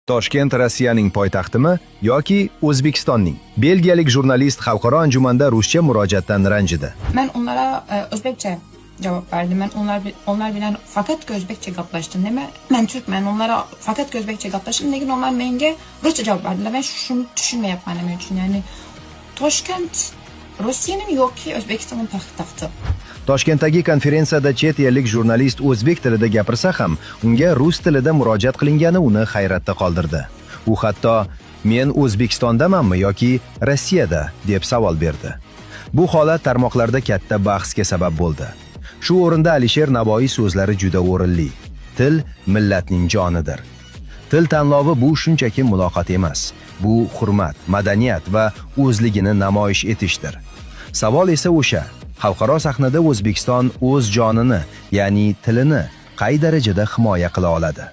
Toshkent Rossiyaning poytaxtimi yoki O'zbekistonning? Belgiyalik jurnalist xalqaro anjumanda ruscha murojaatdan ranjidi. Men onlara Özbekçe cevap verdim. Ben onlar bilen fakat Özbekçe gaplaştım. Ben Türkmen, onlara fakat Özbekçe gaplaştım. Lekin onlar menga Rusça cevap verdiler. Ben şunu düşünmeyapmanim için. Yani Toshkent Rossiyaning yoki O'zbekistonning poytaxti. Toshkentdagi konferensiyada chet ellik jurnalist o'zbek tilida gapirsa ham, unga rus tilida murojaat qilingani uni hayratda qoldirdi. U hatto men O'zbekistondamanmi yoki Rossiyada deb savol berdi. Bu holat tarmoqlarda katta bahsga sabab bo'ldi. Shu o'rinda Alisher Navoiy so'zlari juda o'rinli. Til millatning jonidir. Til tanlovi bu shunchaki muloqot emas. Bu hurmat, madaniyat va o'zligini namoyish etishdir. Savol esa o'sha: xalqaro sahnada O'zbekiston o'z jonini, ya'ni tilini qay darajada himoya qila oladi?